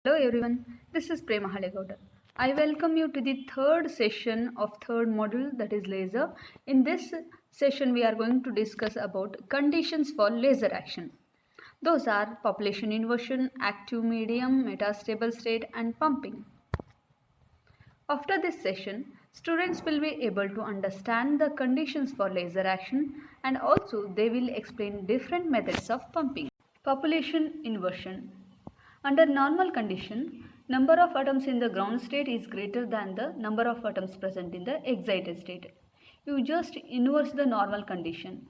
Hello everyone, this is Prema Halegowda. I welcome you to the third session of third module, that is laser. In this session we are going to discuss about conditions for laser action. Those are population inversion, active medium, metastable state and pumping. After this session, students will be able to understand the conditions for laser action and also they will explain different methods of pumping. Population inversion. Under normal condition, number of atoms in the ground state is greater than the number of atoms present in the excited state. You just inverse the normal condition,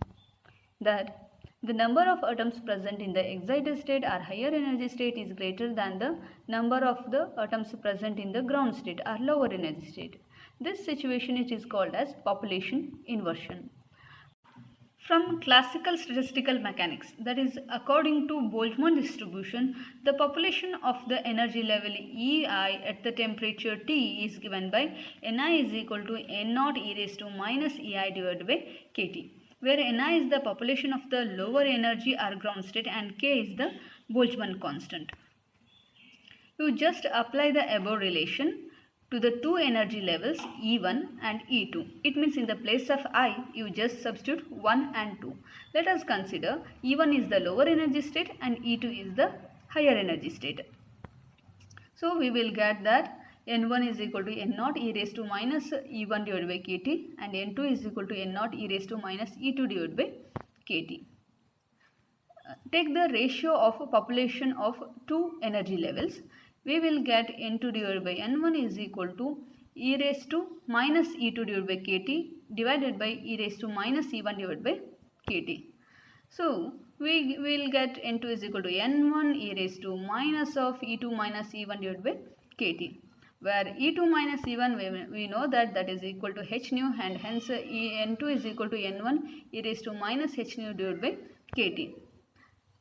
that the number of atoms present in the excited state or higher energy state is greater than the number of the atoms present in the ground state or lower energy state. This situation it is called as population inversion. From classical statistical mechanics, that is, according to Boltzmann distribution, the population of the energy level EI at the temperature T is given by Ni is equal to N0 e raised to minus EI divided by kT, where Ni is the population of the lower energy or ground state and K is the Boltzmann constant. You just apply the above relation to the two energy levels E1 and E2. It means in the place of I, you just substitute 1 and 2. Let us consider E1 is the lower energy state and E2 is the higher energy state. So we will get that N1 is equal to N0 e raised to minus E1 divided by kT and N2 is equal to N0 e raised to minus E2 divided by kT. Take the ratio of population of two energy levels. We will get N2 divided by N1 is equal to e raised to minus E2 divided by kT divided by e raised to minus E1 divided by kT. So we will get N2 is equal to N1 e raised to minus of E2 minus E1 divided by kT, where E2 minus E1 we know that is equal to h nu and hence N2 is equal to N1 e raised to minus h nu divided by kT.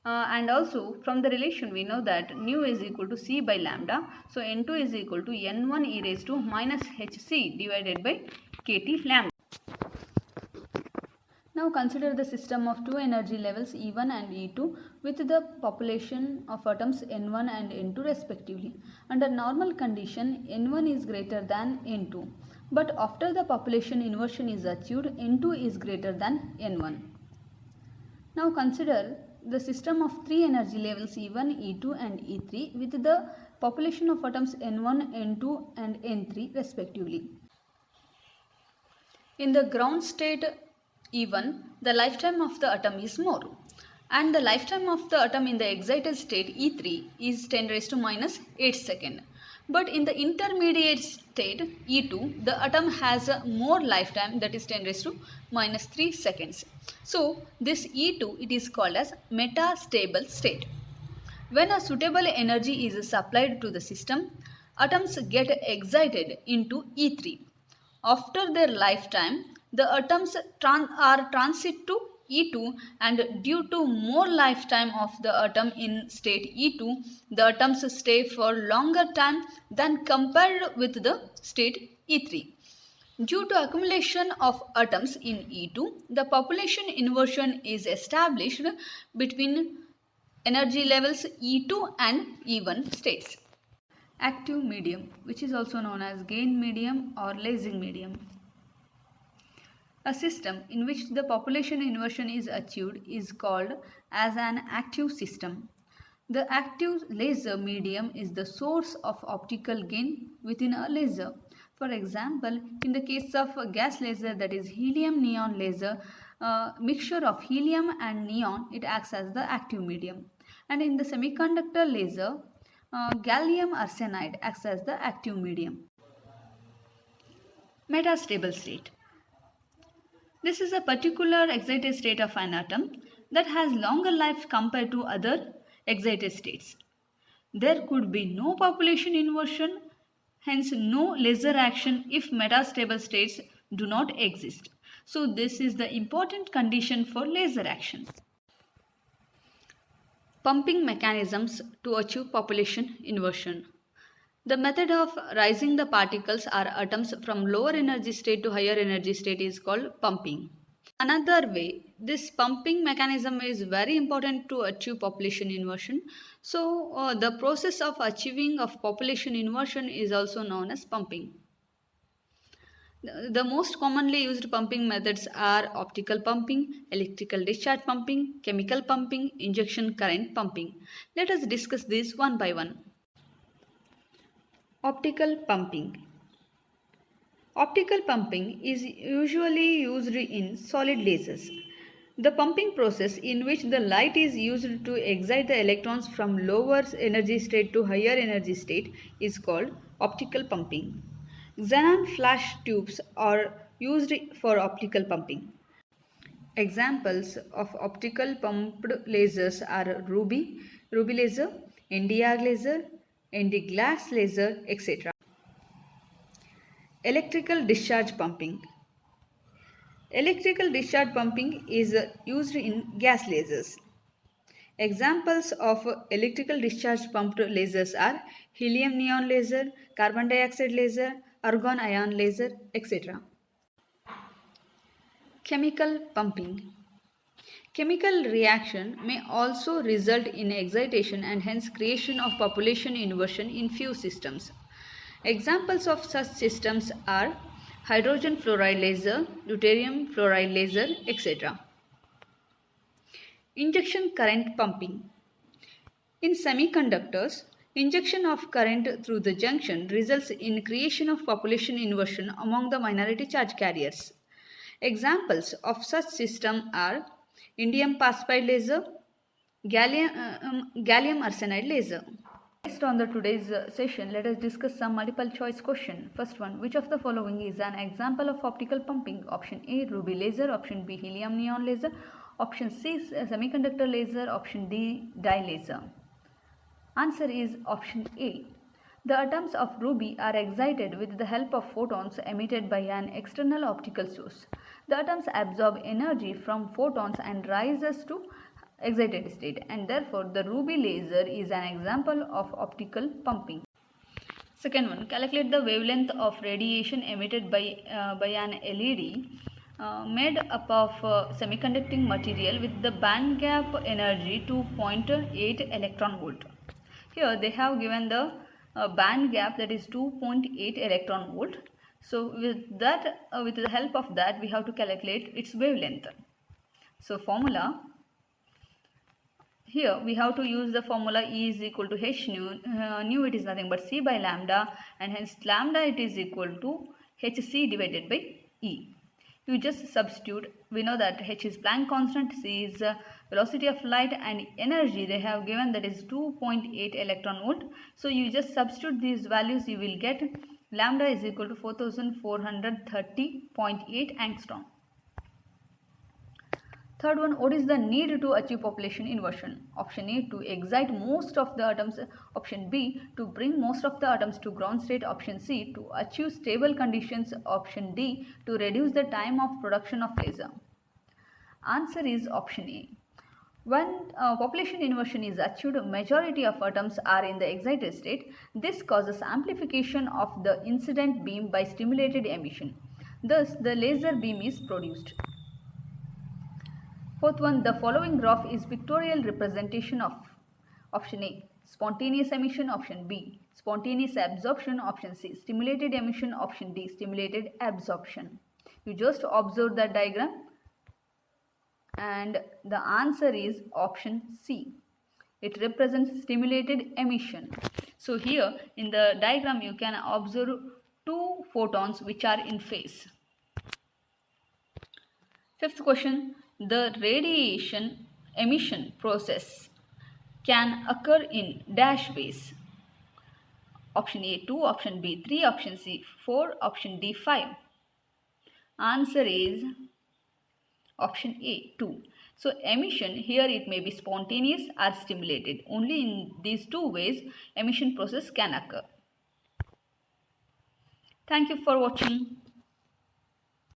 And also from the relation we know that nu is equal to c by lambda. So N2 is equal to N1 e raised to minus hc divided by kT lambda. Now consider the system of two energy levels E1 and E2 with the population of atoms N1 and N2 respectively. Under normal condition, N1 is greater than N2. But after the population inversion is achieved, N2 is greater than N1. Now consider the system of three energy levels E1, E2 and E3 with the population of atoms N1, N2 and N3 respectively. In the ground state E1, the lifetime of the atom is more, and the lifetime of the atom in the excited state E3 is 10 raised to minus 8 second. But in the intermediate state E2, the atom has a more lifetime, that is 10 raised to minus 3 seconds. So this E2 it is called as metastable state. When a suitable energy is supplied to the system, atoms get excited into E3. After their lifetime, the atoms are transit to E2, and due to more lifetime of the atom in state E2, the atoms stay for longer time than compared with the state E3. Due to accumulation of atoms in E2, the population inversion is established between energy levels E2 and E1 states. Active medium, which is also known as gain medium or lasing medium. A system in which the population inversion is achieved is called as an active system. The active laser medium is the source of optical gain within a laser. For example, in the case of a gas laser, that is helium neon laser, mixture of helium and neon, it acts as the active medium. And in the semiconductor laser, gallium arsenide acts as the active medium. Metastable state. This is a particular excited state of an atom that has longer life compared to other excited states. There could be no population inversion, hence no laser action if metastable states do not exist. So this is the important condition for laser action. Pumping mechanisms to achieve population inversion. The method of raising the particles or atoms from lower energy state to higher energy state is called pumping. Another way this pumping mechanism is very important to achieve population inversion. So, the process of achieving of population inversion is also known as pumping. The most commonly used pumping methods are optical pumping, electrical discharge pumping, chemical pumping, injection current pumping. Let us discuss these one by one. Optical pumping. Optical pumping is usually used in solid lasers. The pumping process in which the light is used to excite the electrons from lower energy state to higher energy state is called optical pumping. Xenon flash tubes are used for optical pumping. Examples of optical pumped lasers are ruby laser, NdAr laser, ND glass laser, etc. Electrical discharge pumping. Electrical discharge pumping is used in gas lasers. Examples of electrical discharge pumped lasers are helium neon laser, carbon dioxide laser, argon ion laser, etc. Chemical pumping. Chemical reaction may also result in excitation and hence creation of population inversion in few systems. Examples of such systems are hydrogen fluoride laser, deuterium fluoride laser, etc. Injection current pumping. In semiconductors, injection of current through the junction results in creation of population inversion among the minority charge carriers. Examples of such system are indium phosphide laser, gallium arsenide laser. Based on the today's session, let us discuss some multiple choice question. First one, which of the following is an example of optical pumping? Option A, ruby laser. Option B, helium neon laser. Option C, semiconductor laser. Option D, dye laser. Answer is option A. The atoms of ruby are excited with the help of photons emitted by an external optical source. The atoms absorb energy from photons and rises to excited state, and therefore the ruby laser is an example of optical pumping. Second one, calculate the wavelength of radiation emitted by an LED made up of semiconducting material with the band gap energy 2.8 electron volt. Here they have given the band gap, that is 2.8 electron volt. So with that, with the help of that, we have to calculate its wavelength. So formula, here we have to use the formula E is equal to h nu. Nu it is nothing but C by lambda, and hence lambda it is equal to hc divided by E. You just substitute. We know that h is Planck constant, C is velocity of light, and energy they have given, that is 2.8 electron volt. So you just substitute these values, you will get lambda is equal to 4430.8 angstrom. Third one, what is the need to achieve population inversion? Option A, to excite most of the atoms. Option B, to bring most of the atoms to ground state. Option C, to achieve stable conditions. Option D, to reduce the time of production of laser. Answer is option A. When population inversion is achieved, majority of atoms are in the excited state. This causes amplification of the incident beam by stimulated emission. Thus, the laser beam is produced. Fourth one, the following graph is pictorial representation of option A, spontaneous emission. Option B, spontaneous absorption. Option C, stimulated emission. Option D, stimulated absorption. You just observe that diagram, and the answer is option C. It represents stimulated emission. So here in the diagram you can observe two photons which are in phase. Fifth question, the radiation emission process can occur in dash ways. Option A 2, option B 3, option C 4, option D 5. Answer is option A 2. So emission here, it may be spontaneous or stimulated. Only in these two ways emission process can occur. Thank you for watching.